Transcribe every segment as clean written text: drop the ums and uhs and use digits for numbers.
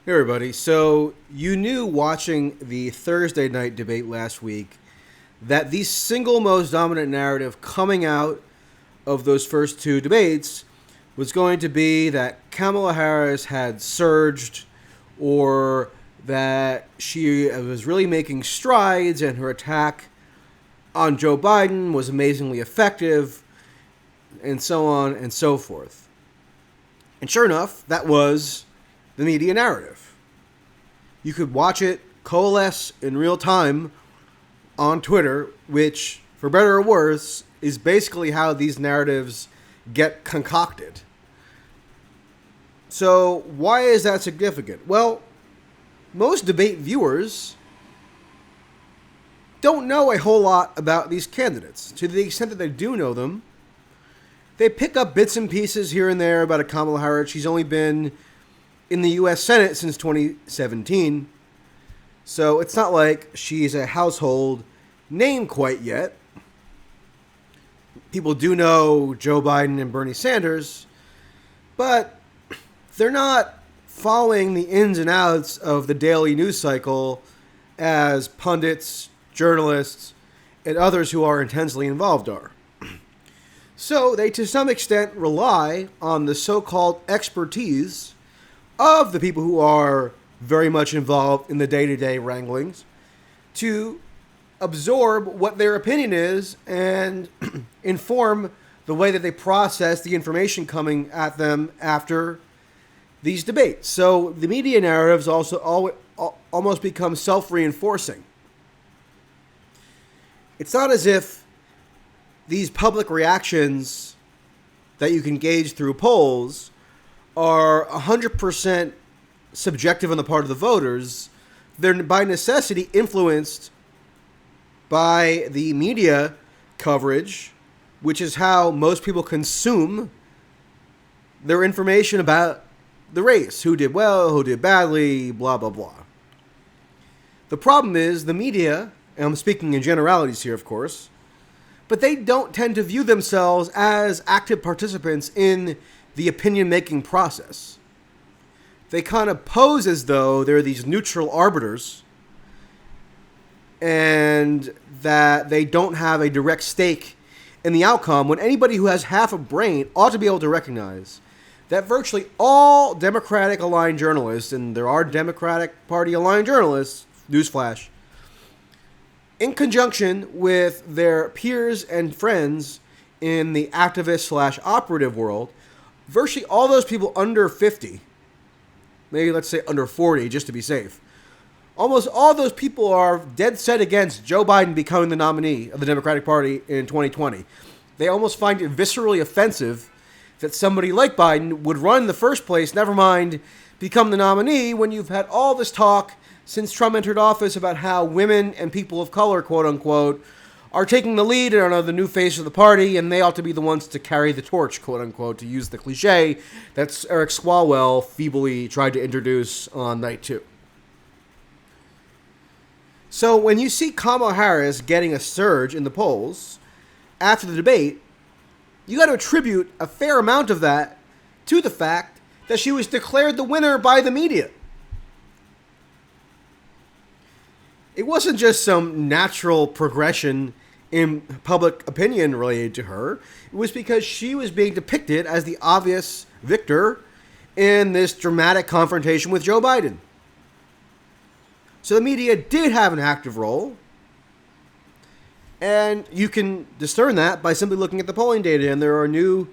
Hey everybody. So you knew watching the Thursday night debate last week that the single most dominant narrative coming out of those first two debates was going to be that Kamala Harris had surged or that she was really making strides and her attack on Joe Biden was amazingly effective and so on and so forth. And sure enough, that was the media narrative. You could watch it coalesce in real time on Twitter, which, for better or worse, is basically how these narratives get concocted. So, why is that significant? Well, most debate viewers don't know a whole lot about these candidates. To the extent that they do know them, they pick up bits and pieces here and there about a Kamala Harris. She's only been in the U.S. Senate since 2017, so it's not like she's a household name quite yet. People do know Joe Biden and Bernie Sanders, but they're not following the ins and outs of the daily news cycle as pundits, journalists, and others who are intensely involved are. So they, to some extent, rely on the so-called expertise of the people who are very much involved in the day-to-day wranglings to absorb what their opinion is and inform the way that they process the information coming at them after these debates. So the media narratives also almost become self-reinforcing. It's not as if these public reactions that you can gauge through polls are 100% subjective on the part of the voters. They're by necessity influenced by the media coverage, which is how most people consume their information about the race. Who did well, who did badly, blah, blah, blah. The problem is the media, and I'm speaking in generalities here, of course, but they don't tend to view themselves as active participants in the opinion-making process. They kind of pose as though they're these neutral arbiters and that they don't have a direct stake in the outcome, when anybody who has half a brain ought to be able to recognize that virtually all Democratic-aligned journalists, and there are Democratic Party-aligned journalists, newsflash, in conjunction with their peers and friends in the activist/operative world, virtually all those people under 50, maybe let's say under 40 just to be safe, almost all those people are dead set against Joe Biden becoming the nominee of the Democratic Party in 2020. They almost find it viscerally offensive that somebody like Biden would run in the first place, never mind become the nominee, when you've had all this talk since Trump entered office about how women and people of color, quote unquote, are taking the lead and are the new face of the party, and they ought to be the ones to carry the torch, quote unquote, to use the cliche that Eric Swalwell feebly tried to introduce on night two. So when you see Kamala Harris getting a surge in the polls after the debate, you got to attribute a fair amount of that to the fact that she was declared the winner by the media. It wasn't just some natural progression in public opinion related to her. It was because she was being depicted as the obvious victor in this dramatic confrontation with Joe Biden. So the media did have an active role, and you can discern that by simply looking at the polling data. And there are new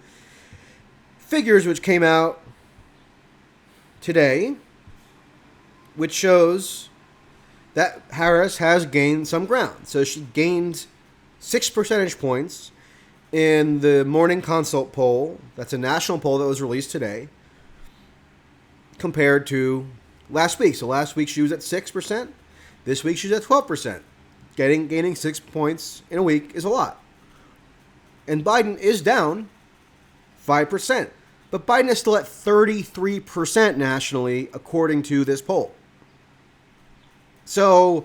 figures which came out today, which shows that Harris has gained some ground. So she gained 6 percentage points in the Morning Consult poll. That's a national poll that was released today, compared to last week. So last week she was at 6%. This week she's at 12%. Gaining 6 points in a week is a lot. And Biden is down 5%. But Biden is still at 33% nationally, according to this poll. So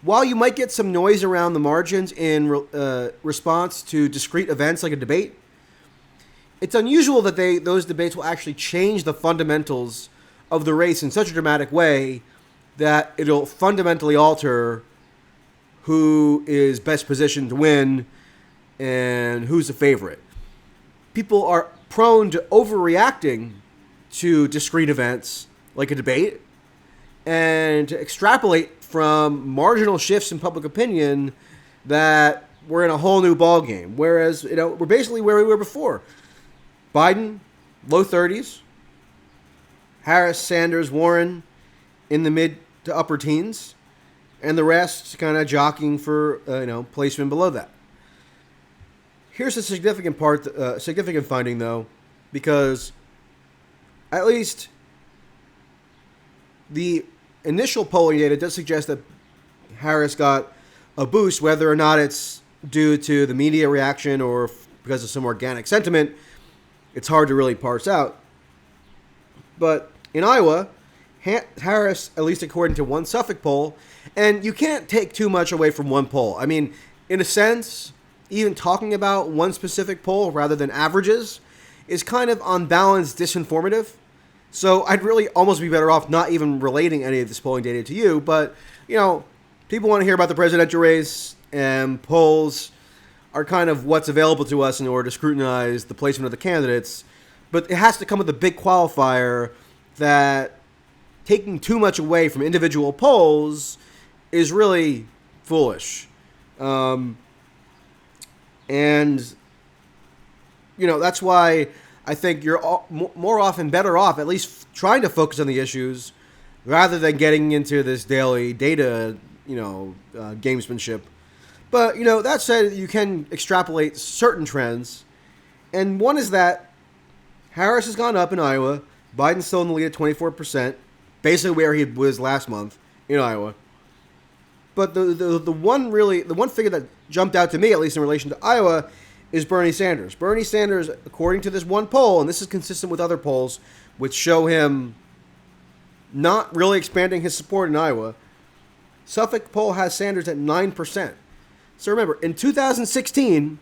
while you might get some noise around the margins in response to discrete events like a debate, it's unusual that those debates will actually change the fundamentals of the race in such a dramatic way that it'll fundamentally alter who is best positioned to win and who's the favorite. People are prone to overreacting to discrete events like a debate and to extrapolate from marginal shifts in public opinion that we're in a whole new ballgame. Whereas, we're basically where we were before. Biden, low 30s. Harris, Sanders, Warren in the mid to upper teens. And the rest kind of jockeying for, placement below that. Here's a significant finding, though, because at least the initial polling data does suggest that Harris got a boost, whether or not it's due to the media reaction or because of some organic sentiment. It's hard to really parse out. But in Iowa, Harris, at least according to one Suffolk poll, and you can't take too much away from one poll. I mean, in a sense, even talking about one specific poll rather than averages is kind of on balance disinformative. So I'd really almost be better off not even relating any of this polling data to you. But, people want to hear about the presidential race, and polls are kind of what's available to us in order to scrutinize the placement of the candidates. But it has to come with a big qualifier that taking too much away from individual polls is really foolish. That's why I think you're more often better off at least trying to focus on the issues rather than getting into this daily data, gamesmanship. But, that said, you can extrapolate certain trends. And one is that Harris has gone up in Iowa. Biden's still in the lead at 24%, basically where he was last month in Iowa. But the one figure that jumped out to me, at least in relation to Iowa, is Bernie Sanders. Bernie Sanders, according to this one poll, and this is consistent with other polls, which show him not really expanding his support in Iowa, Suffolk poll has Sanders at 9%. So remember, in 2016,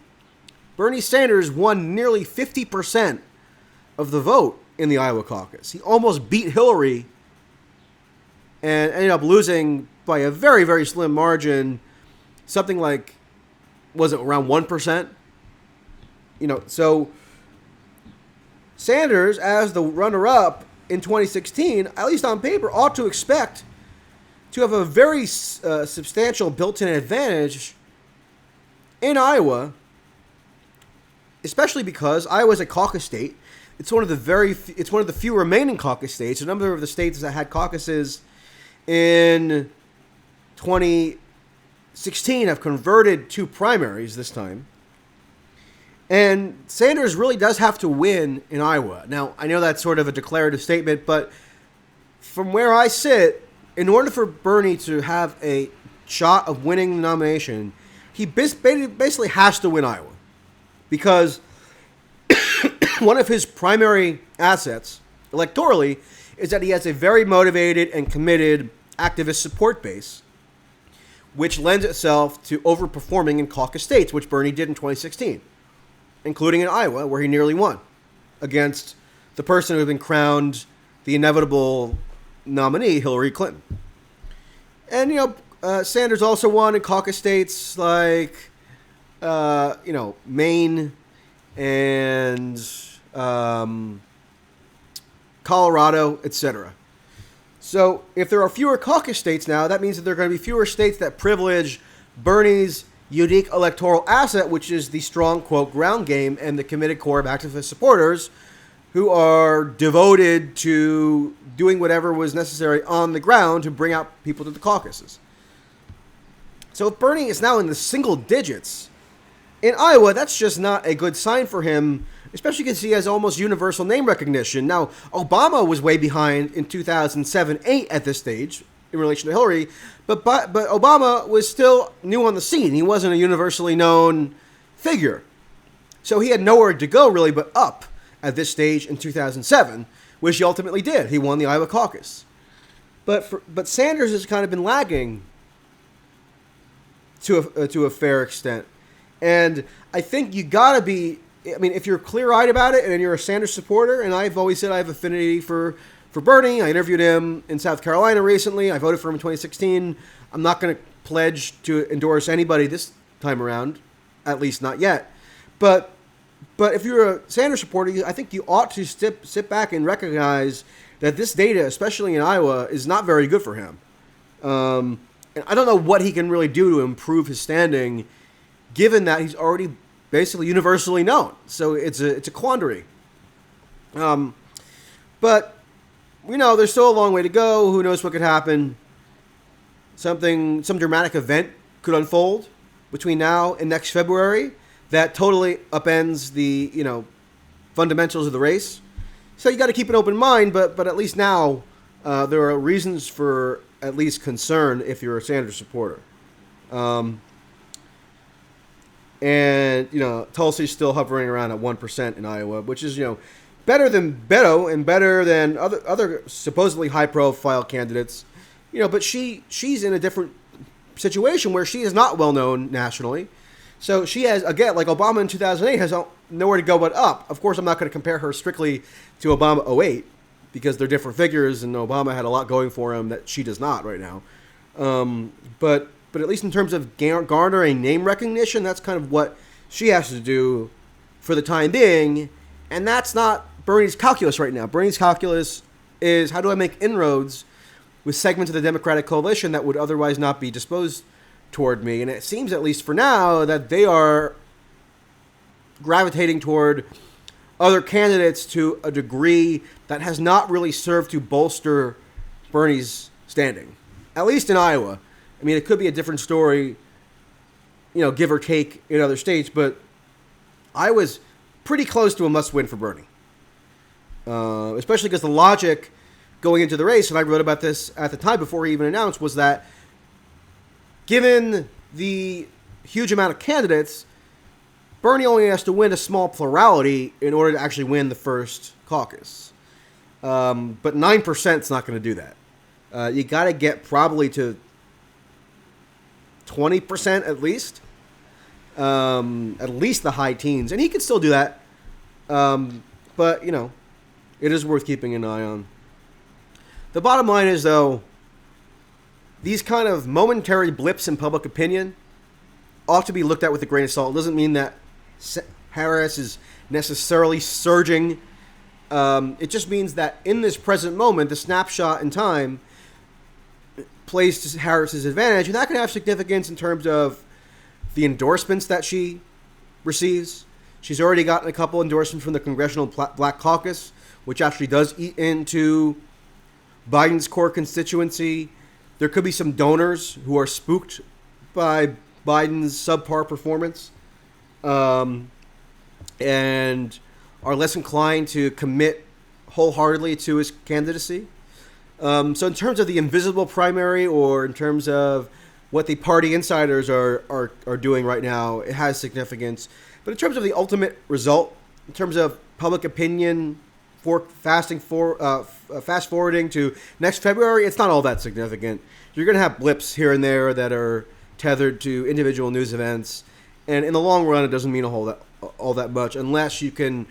Bernie Sanders won nearly 50% of the vote in the Iowa caucus. He almost beat Hillary and ended up losing by a very, very slim margin, something like, was it around 1%? So Sanders, as the runner-up in 2016, at least on paper, ought to expect to have a very substantial built-in advantage in Iowa, especially because Iowa is a caucus state. It's one of the few remaining caucus states. A number of the states that had caucuses in 2016 have converted to primaries this time. And Sanders really does have to win in Iowa. Now, I know that's sort of a declarative statement, but from where I sit, in order for Bernie to have a shot of winning the nomination, he basically has to win Iowa. Because one of his primary assets, electorally, is that he has a very motivated and committed activist support base, which lends itself to overperforming in caucus states, which Bernie did in 2016, including in Iowa, where he nearly won against the person who had been crowned the inevitable nominee, Hillary Clinton. And, Sanders also won in caucus states like, Maine and Colorado, etc. So if there are fewer caucus states now, that means that there are going to be fewer states that privilege Bernie's unique electoral asset, which is the strong, quote, ground game and the committed core of activist supporters who are devoted to doing whatever was necessary on the ground to bring out people to the caucuses. So if Bernie is now in the single digits in Iowa, that's just not a good sign for him, especially because he has almost universal name recognition. Now, Obama was way behind in 2007-8 at this stage in relation to Hillary, but Obama was still new on the scene. He wasn't a universally known figure. So he had nowhere to go, really, but up at this stage in 2007, which he ultimately did. He won the Iowa caucus. But Sanders has kind of been lagging to a fair extent. And I think you got to be, I mean, if you're clear-eyed about it and you're a Sanders supporter, and I've always said I have affinity for for Bernie. I interviewed him in South Carolina recently. I voted for him in 2016. I'm not going to pledge to endorse anybody this time around, at least not yet. But if you're a Sanders supporter, I think you ought to sit back and recognize that this data, especially in Iowa, is not very good for him. And I don't know what he can really do to improve his standing, given that he's already basically universally known. So it's a quandary. But there's still a long way to go. Who knows what could happen? Some dramatic event could unfold between now and next February that totally upends the fundamentals of the race. So you got to keep an open mind, but at least now there are reasons for at least concern if you're a Sanders supporter. And Tulsi's still hovering around at 1% in Iowa, which is better than Beto and better than other supposedly high-profile candidates. But she's in a different situation where she is not well known nationally. So she has, again, like Obama in 2008, has nowhere to go but up. Of course, I'm not going to compare her strictly to Obama 2008 because they're different figures, and Obama had a lot going for him that she does not right now. But at least in terms of garnering name recognition, that's kind of what she has to do for the time being, and that's not Bernie's calculus right now. Bernie's calculus is, how do I make inroads with segments of the Democratic coalition that would otherwise not be disposed toward me? And it seems, at least for now, that they are gravitating toward other candidates to a degree that has not really served to bolster Bernie's standing, at least in Iowa. I mean, it could be a different story, give or take in other states, but Iowa's pretty close to a must-win for Bernie, especially because the logic going into the race, and I wrote about this at the time before he even announced, was that given the huge amount of candidates, Bernie only has to win a small plurality in order to actually win the first caucus. But 9% is not going to do that. You got to get probably to 20% at least the high teens. And he could still do that. But, it is worth keeping an eye on. The bottom line is, though, these kind of momentary blips in public opinion ought to be looked at with a grain of salt. It doesn't mean that Harris is necessarily surging. It just means that in this present moment, the snapshot in time plays to Harris's advantage, and that can have significance in terms of the endorsements that she receives. She's already gotten a couple endorsements from the Congressional Black Caucus, which actually does eat into Biden's core constituency. There could be some donors who are spooked by Biden's subpar performance and are less inclined to commit wholeheartedly to his candidacy. So in terms of the invisible primary, or in terms of what the party insiders are doing right now, it has significance. But in terms of the ultimate result, in terms of public opinion, fast forwarding to next February, it's not all that significant. You're going to have blips here and there that are tethered to individual news events, and in the long run, it doesn't mean all that much unless you can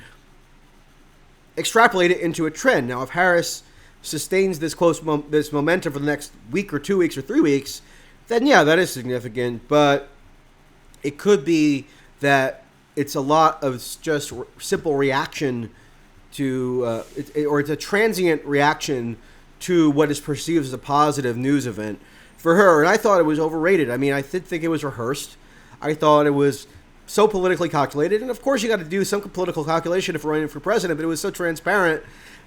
extrapolate it into a trend. Now, if Harris sustains this this momentum for the next week or 2 weeks or 3 weeks, then yeah, that is significant. But it could be that it's a lot of just simple reaction to, or it's a transient reaction to what is perceived as a positive news event for her. And I thought it was overrated. I mean, I did think it was rehearsed. I thought it was so politically calculated. And of course, you got to do some political calculation if we're running for president, but it was so transparent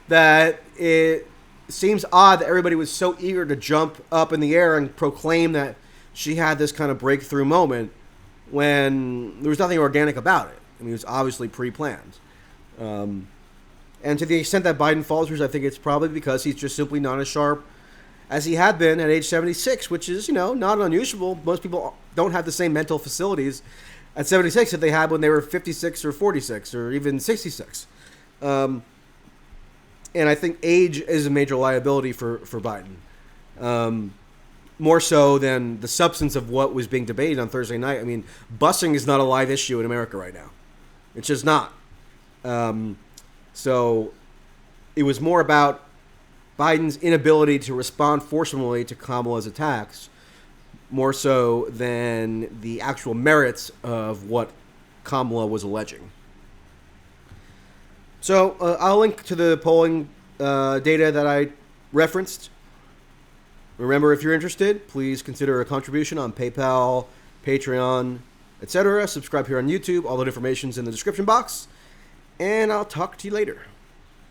that it seems odd that everybody was so eager to jump up in the air and proclaim that she had this kind of breakthrough moment when there was nothing organic about it. I mean, it was obviously pre-planned. And to the extent that Biden falters, I think it's probably because he's just simply not as sharp as he had been at age 76, which is, not unusual. Most people don't have the same mental facilities at 76 that they had when they were 56 or 46 or even 66. And I think age is a major liability for Biden. More so than the substance of what was being debated on Thursday night. I mean, busing is not a live issue in America right now. It's just not. So it was more about Biden's inability to respond forcefully to Kamala's attacks, more so than the actual merits of what Kamala was alleging. So I'll link to the polling data that I referenced. Remember, if you're interested, please consider a contribution on PayPal, Patreon, etc. Subscribe here on YouTube. All that information's in the description box. And I'll talk to you later.